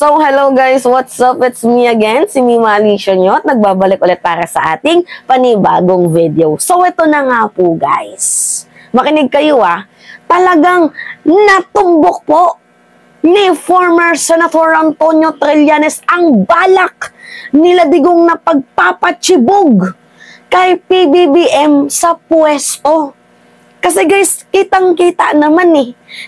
So, hello guys, what's up? It's me again, si Mima Alicia nyo at nagbabalik ulit para sa ating panibagong video. So, ito na nga po guys. Makinig kayo talagang natumbok po ni former Senator Antonio Trillanes ang balak nila Digong na pagpapachibog kay PBBM sa pwesto. Kasi guys, kitang-kita naman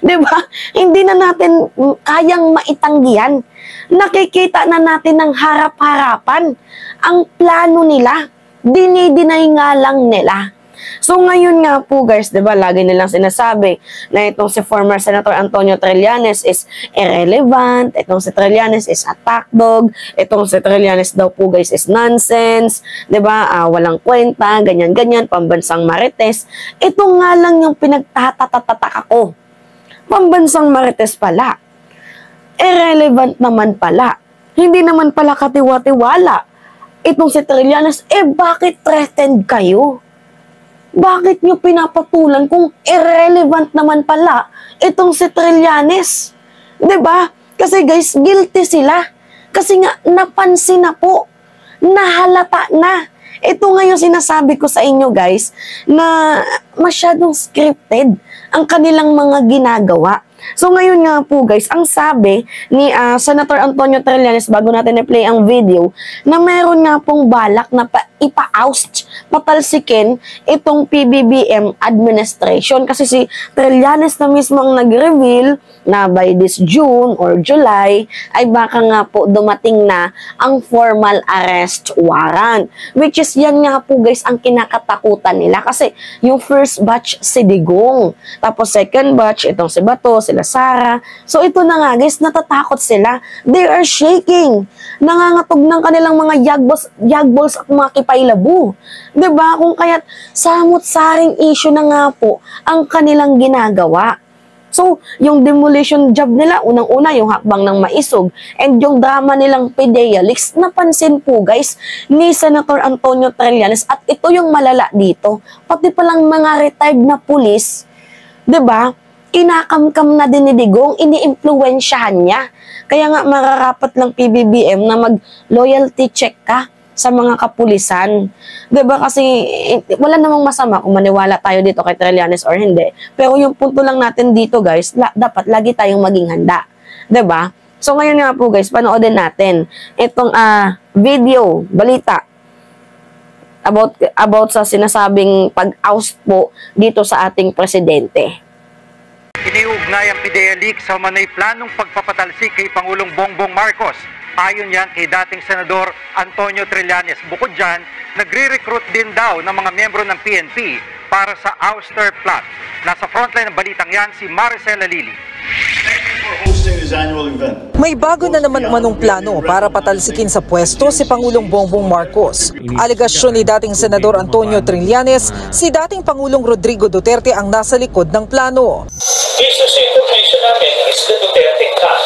di ba? Hindi na natin kayang maitanggihan. Nakikita na natin ng harap-harapan ang plano nila. Dinidinay nga lang nila. So ngayon nga po guys, 'di ba, lagi nilang sinasabi na itong si former Senator Antonio Trillanes is irrelevant, itong si Trillanes is attack dog, itong si Trillanes daw po guys is nonsense, 'di ba? Walang kwenta, ganyan-ganyan, pambansang marites. Ito nga lang yung pinagtatatatak ako. Pambansang marites pala. Irrelevant naman pala. Hindi naman pala katiwa-tiwala. Itong si Trillanes, bakit threatened kayo? Bakit nyo pinapatulan kung irrelevant naman pala itong si Trillanes? 'Di ba? Kasi guys, guilty sila. Kasi nga, napansin na po. Nahalata na. Ito nga yung sinasabi ko sa inyo guys, na masyadong scripted ang kanilang mga ginagawa. So ngayon nga po guys, ang sabi ni Senator Antonio Trillanes bago natin i-play ang video, na meron nga pong balak na ipa-oust, patalsikin itong PBBM administration. Kasi si Trillanes na mismo ang nag-reveal na by this June or July ay baka nga po dumating na ang formal arrest warrant. Which is yan nga po guys ang kinakatakutan nila. Kasi yung first batch si Digong, tapos second batch itong si Bato, sila Sara. So ito na nga guys, natatakot sila. They are shaking. Nangangatog ng kanilang mga yagballs at mga kipaylabu. 'Di ba? Kung kaya't samot-saring issue na nga po ang kanilang ginagawa. So, yung demolition job nila, unang-una yung hakbang ng Maisog, and yung drama nilang PDEA Leaks, napansin po guys ni Senator Antonio Trillanes, at ito yung malala dito, pati palang mga retired na pulis, 'di ba? Kinakamkam na din ni Digong, ini-impluwensyahan niya. Kaya nga mararapat lang PBBM na mag-loyalty check ka sa mga kapulisan. 'Di ba? Kasi wala namang masama kung maniwala tayo dito kay Trillanes or hindi. Pero yung punto lang natin dito guys, dapat lagi tayong maging handa. 'Di ba? So ngayon nga po guys, panoodin natin itong video, balita about sa sinasabing pag-oust po dito sa ating presidente. Iniugnay ang PDEA Leaks sa manoy planong pagpapatalsik kay Pangulong Bongbong Marcos. Ayon yan kay dating Senador Antonio Trillanes. Bukod dyan, nagre-recruit din daw ng mga miyembro ng PNP para sa ouster plot. Nasa frontline ng balitang yan si Maricela Lili. May bago na naman umanong plano para patalsikin sa pwesto si Pangulong Bongbong Marcos. Alegasyon ni dating Senador Antonio Trillanes, si dating Pangulong Rodrigo Duterte ang nasa likod ng plano. Business information namin is the Duterte Clan.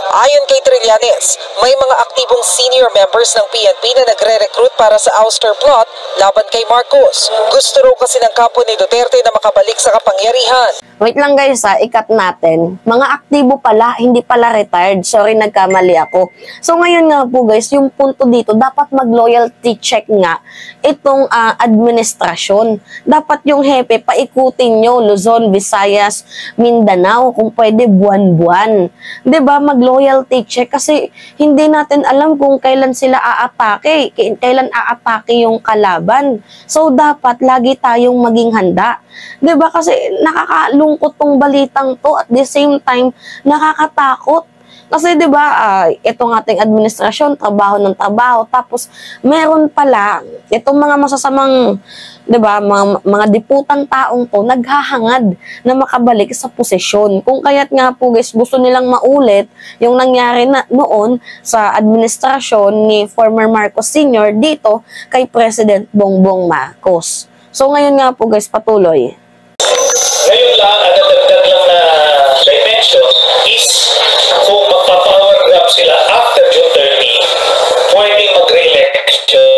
Ayon kay Trillanes, may mga aktibong senior members ng PNP na nagre-recruit para sa ouster plot laban kay Marcos. Gusto raw kasi ng kampo ni Duterte na makabalik sa kapangyarihan. Wait lang guys ikat natin. Mga aktibo pala, hindi pala retired. Sorry, nagkamali ako. So ngayon nga po guys, yung punto dito, dapat mag-loyalty check nga itong administrasyon. Dapat yung hepe, paikutin nyo, Luzon, Visayas, Mindanao, kung pwede buwan-buwan. 'Di ba? Mag-loyalty check kasi hindi natin alam kung kailan sila aatake, kailan aatake yung kalaban. So dapat lagi tayong maging handa. 'Di ba? Kasi nakakalungkot tong balitang to, at the same time nakakatakot. Kasi 'di ba, itong ating administrasyon, trabaho ng trabaho, tapos meron pala itong mga masasamang, 'di ba, mga diputang taong to naghahangad na makabalik sa posisyon. Kung kaya't nga po guys, gusto nilang maulit yung nangyari na noon sa administrasyon ni former Marcos Sr. dito kay President Bongbong Marcos. So ngayon nga po guys, patuloy. Ngayon lang, ang nadagdag lang na dimension is kung magpa-power grab sila after June 30, pwedeng mag-re-election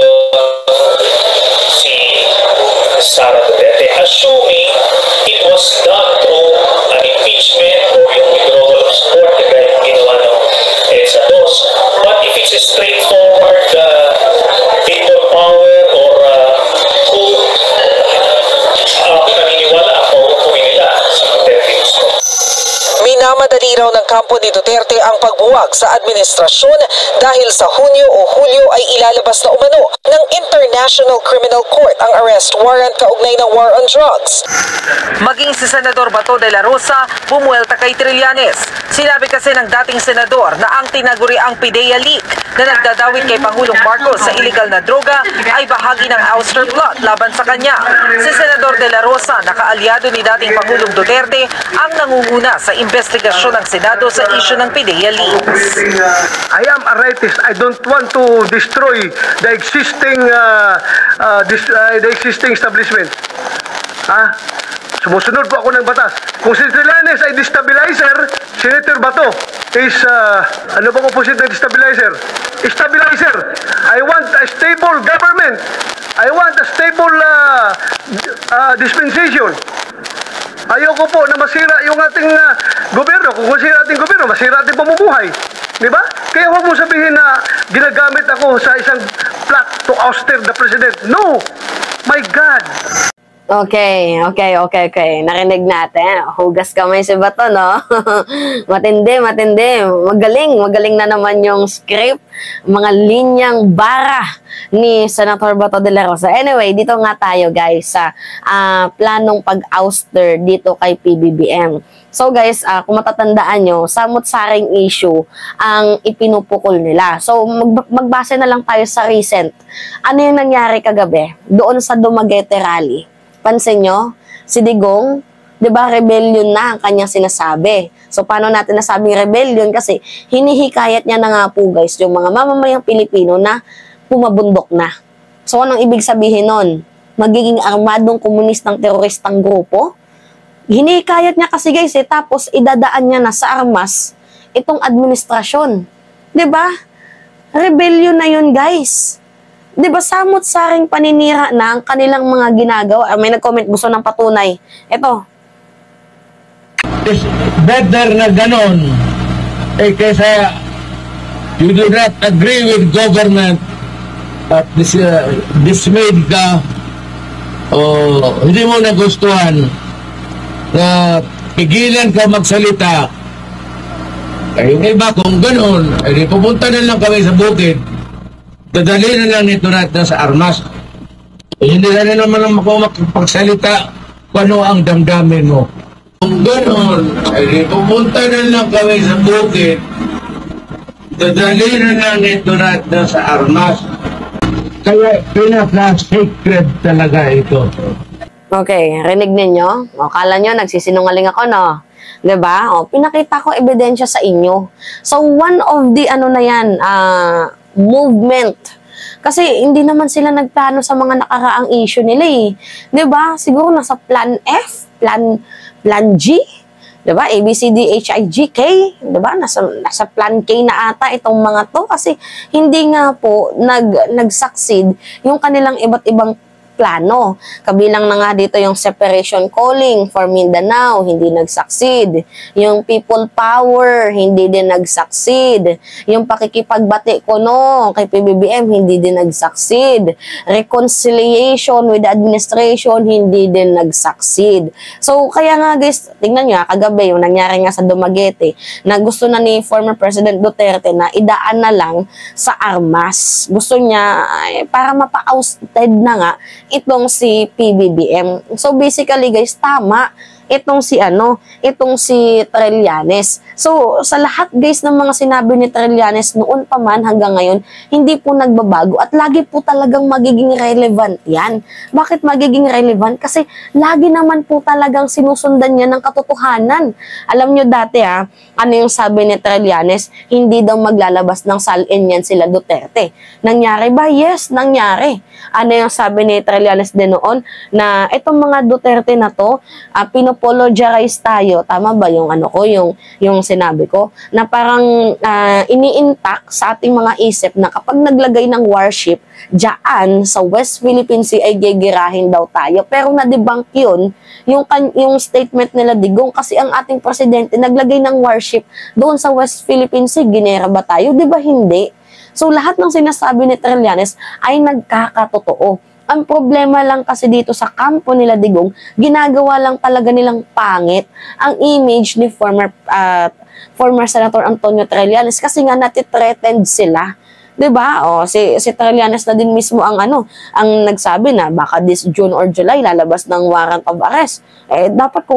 si Sara Duterte, assuming it was done through an impeachment or yung withdrawal of support na ginawa ng sa kampo ni Duterte ang pagbuwag sa administrasyon dahil sa Hunyo o Hulyo ay ilalabas na umano ng International Criminal Court ang arrest warrant kaugnay ng war on drugs. Maging si Senador Bato de la Rosa bumuelta kay Trillanes. Sinabi kasi ng dating senador na ang tinaguriang PIDEA leak na nagdadawit kay Pangulong Marcos sa illegal na droga ay bahagi ng ouster plot laban sa kanya. Si Senador de la Rosa, nakaalyado ni dating Pangulong Duterte, ang nangunguna sa investigasyon ng Senado sa isyu ng PIDEA leaks. I am a rightist. I don't want to destroy the existing establishment. Sumusunod po ako ng batas. Kung si Trillanes ay destabilizer, Senator Bato is, ano bang opposite ng destabilizer? Stabilizer. I want a stable government. I want a stable dispensation. Ayoko po na masira yung ating gobyerno. Kung masira ating gobyerno, masira ating pamumuhay. Di ba? Kaya huwag mo sabihin na ginagamit ako sa isang plot to ouster the president. No! My God! Okay. Narinig natin. Hugas kamay si Bato, no? Matindi. Magaling na naman yung script. Mga linyang bara ni Senator Bato de la Rosa. Anyway, dito nga tayo, guys, sa planong pag-ouster dito kay PBBM. So, guys, kung matatandaan nyo, samot-saring issue ang ipinupukol nila. So, magbase na lang tayo sa recent. Ano yung nangyari kagabi? Doon sa Dumaguete Rally. Pansin nyo, si Digong, di ba, rebellion na ang kanyang sinasabi. So, paano natin nasabing rebellion? Kasi hinihikayat niya na nga po, guys, yung mga mamamayang Pilipino na pumabundok na. So, anong ibig sabihin nun? Magiging armadong komunistang teroristang grupo? Hinihikayat niya kasi, guys, tapos idadaan niya na sa armas itong administrasyon. Di ba? Rebellion na yun, guys. Di ba, samot-saring paninira na ang kanilang mga ginagawa. May nag-comment, gusto ng patunay. Ito. It's better na ganon. Kaysa you do not agree with government at dismayed ka o hindi mo nagustuhan na pigilan ka magsalita. Yung iba kung ganon, ay pupunta na lang kami sa bukid. Dadali na lang nito natin sa armas. Hindi na naman ako makapagsalita kung ano ang damdamin mo. Kung gano'n, ay pupunta na lang kami sa bukid. Dadali na lang nito natin sa armas. Kaya pinaka-sacred talaga ito. Okay, rinig ninyo? O, kala nyo, nagsisinungaling ako, no? Diba? O, pinakita ko ebidensya sa inyo. So, one of the, movement. Kasi hindi naman sila nagplano sa mga nakaraang issue nila eh. 'Di ba? Siguro nasa plan F, plan G, 'di ba? A B C D H I G K, 'di ba? Nasa plan K na ata itong mga 'to kasi hindi nga po nag-succeed yung kanilang iba't ibang plano. Kabilang na nga dito yung separation calling for Mindanao, hindi nag-succeed. Yung people power, hindi din nag-succeed. Yung pakikipagbati ko kay PBBM, hindi din nag-succeed. Reconciliation with the administration, hindi din nag-succeed. So, kaya nga guys, tingnan nyo, kagabi yung nangyari nga sa Dumaguete, na gusto na ni former President Duterte na idaan na lang sa armas. Gusto niya, para mapa-ousted na nga, itong si PBBM. So basically guys, tama itong si Trillanes. So, sa lahat guys ng mga sinabi ni Trillanes noon pa man hanggang ngayon, hindi po nagbabago at lagi po talagang magiging relevant yan. Bakit magiging relevant? Kasi lagi naman po talagang sinusundan niya ng katotohanan. Alam nyo dati ano yung sabi ni Trillanes? Hindi daw maglalabas ng salin yan sila Duterte. Nangyari ba? Yes, nangyari. Ano yung sabi ni Trillanes din noon? Na itong mga Duterte na to, pinopologize tayo. Tama ba yung yung sinabi ko? Na parang ini-intact sa ating mga isip na kapag naglagay ng warship diyan sa West Philippine Sea ay gigirahin daw tayo. Pero na-debunk yun, yung statement nila Digong, kasi ang ating presidente naglagay ng warship doon sa West Philippine Sea, ginera ba tayo? Di ba hindi? So lahat ng sinasabi ni Trillanes ay nagkakatotoo. Ang problema lang kasi dito sa kampo nila Digong, ginagawa lang talaga nilang pangit ang image ni former former Senator Antonio Trillanes kasi nga natitreatened sila. 'Di ba? O si Trillanes na din mismo ang ang nagsabi na baka this June or July lalabas ng warrant of arrest. Dapat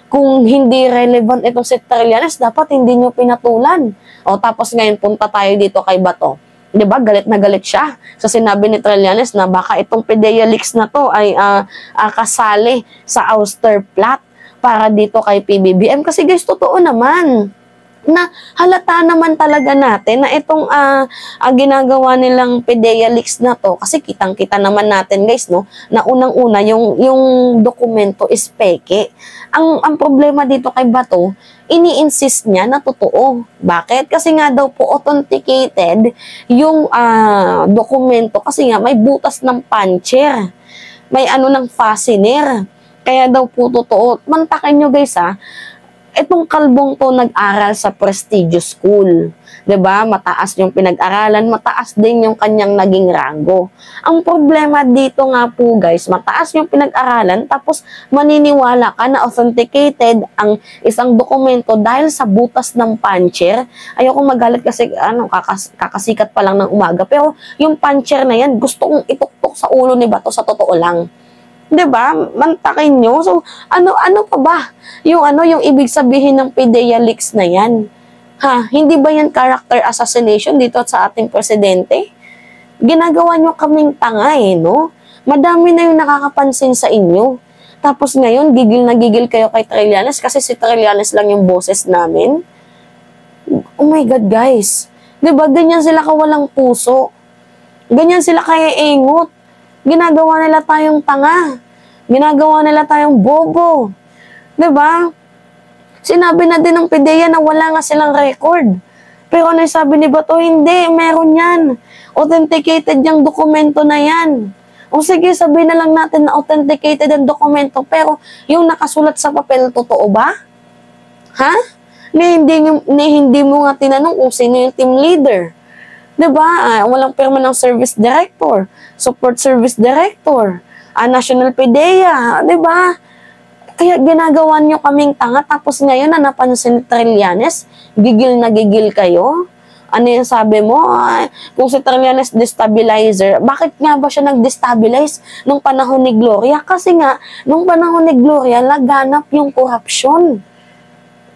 kung hindi relevant itong si Trillanes, dapat hindi niyo pinatulan. O tapos ngayon punta tayo dito kay Bato. 'Di ba? Galit na galit siya sa sinabi ni Trillanes na baka itong PDEA leaks na to ay kasali sa ouster plot para dito kay PBBM kasi guys, totoo naman na halata naman talaga natin na itong ginagawa nilang PDEA leaks na to kasi kitang-kita naman natin guys, no, na unang-una yung dokumento is peke. Ang problema dito kay Bato, ini-insist niya na totoo. Bakit? Kasi nga daw po authenticated yung dokumento kasi nga may butas ng puncher. May ng fastener. Kaya daw po totoo. Mantakin nyo guys itong kalbong to nag-aral sa prestigious school. 'Di ba? Mataas yung pinag-aralan, mataas din yung kanyang naging rango. Ang problema dito nga po guys, mataas yung pinag-aralan tapos maniniwala ka na authenticated ang isang dokumento dahil sa butas ng puncher. Ayoko magalit kasi kakasikat pa lang ng umaga, pero yung puncher na yan gusto kong ituktok sa ulo ni Bato sa totoo lang. 'Di ba? Mantakin nyo. So, ano pa ba? Yung ibig sabihin ng PDEA leaks na yan. Hindi ba yan character assassination dito sa ating presidente? Ginagawa nyo kaming tanga no? Madami na yung nakakapansin sa inyo. Tapos ngayon, gigil na gigil kayo kay Trillanes kasi si Trillanes lang yung boses namin. Oh my God, guys. 'Di ba? Ganyan sila kawalang puso. Ganyan sila kaya ingot. Ginagawa nila tayong tanga. Ginagawa nila tayong bobo. 'Di ba? Sinabi na din ng PDEA na wala nga silang record. Pero ano yung sabi ni Bato? Hindi, meron yan. Authenticated yung dokumento na yan. O sige, sabihin na lang natin na authenticated ang dokumento, pero yung nakasulat sa papel, totoo ba? Hindi mo nga tinanong kung sino yung team leader. 'Di ba? Walang pirma ng service director, support service director, national PDEA, 'di ba? Kaya ginagawa nyo kaming tanga tapos ngayon na napansin ni Trillanes, gigil na gigil kayo. Ano yung sabi mo? Kung si Trillanes destabilizer, bakit nga ba siya nag-destabilize nung panahon ni Gloria? Kasi nga, nung panahon ni Gloria, laganap yung korupsyon.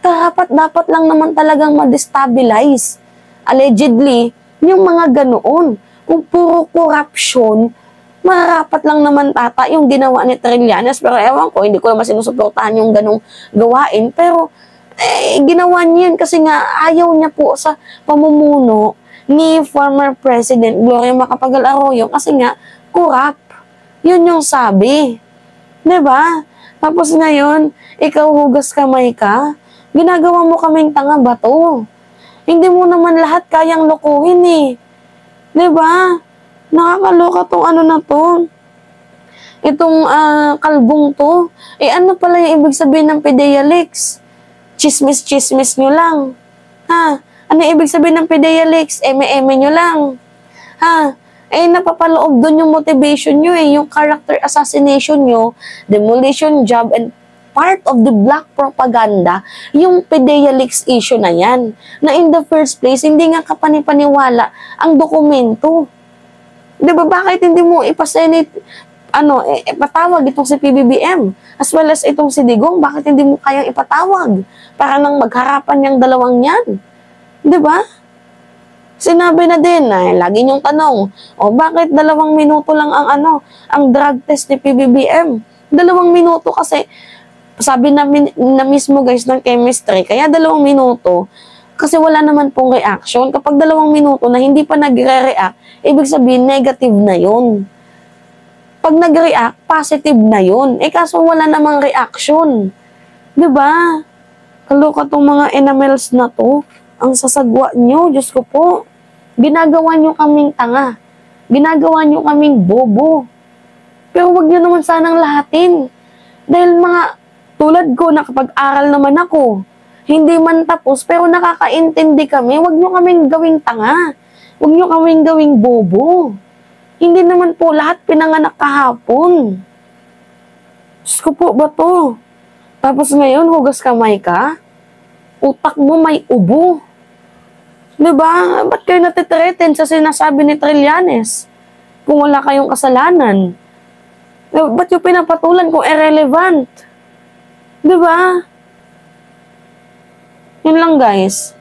Dapat lang naman talagang ma-destabilize. Allegedly, yung mga ganoon. Kung puro corruption, marapat lang naman tata yung ginawa ni Trillanes. Pero ewan ko, hindi ko naman sinusuportahan yung ganong gawain. Pero ginawa niya yun kasi nga ayaw niya po sa pamumuno ni former President Gloria Macapagal-Arroyo kasi nga corrupt. Yun yung sabi. 'Di ba? Tapos ngayon, ikaw hugas kamay ka, ginagawa mo kaming tanga, Bato. Hindi mo naman lahat kayang lokohin eh. 'Di ba? Nakakaloka tong na to. Itong kalbong to. Ano pala yung ibig sabihin ng PDEA leaks? Chismis-chismis nyo lang. Ano yung ibig sabihin ng PDEA leaks? Eme-eme nyo lang. Napapaloob doon yung motivation nyo yung character assassination nyo, demolition job, and part of the black propaganda, yung PDEA leaks issue na yan. Na in the first place, hindi nga kapanipaniwala ang dokumento. Diba, bakit hindi mo ipasenate, ipatawag itong si PBBM, as well as itong si Digong, bakit hindi mo kayang ipatawag para nang magharapan yung dalawang yan? Diba? Sinabi na din, lagi niyong tanong, bakit 2 minuto lang ang drug test ni PBBM? 2 minuto kasi, sabi na mismo guys ng chemistry, kaya 2 minuto, kasi wala naman pong reaction. Kapag 2 minuto na hindi pa nagre-react, ibig sabihin negative na yun. Pag nag-react, positive na yun. Kaso wala namang reaction. 'Di ba? Kaloka tong mga enamels na to. Ang sasagwa nyo, Diyos ko po. Ginagawa nyo kaming tanga. Ginagawa nyo kaming bobo. Pero wag nyo naman sanang lahatin. Dahil mga tulad ko, nakapag-aral naman ako. Hindi man tapos, pero nakakaintindi kami. Wag nyo kaming gawing tanga. Wag nyo kaming gawing bobo. Hindi naman po lahat pinanganak kahapon. Diyos ko po, Bato. Tapos ngayon, hugas kamay ka? utak mo may ubo. Diba? Ba't kayo natitreaten sa sinasabi ni Trillanes? Kung wala kayong kasalanan. Ba't yung pinapatulan kung irrelevant? Diba? Yun lang guys.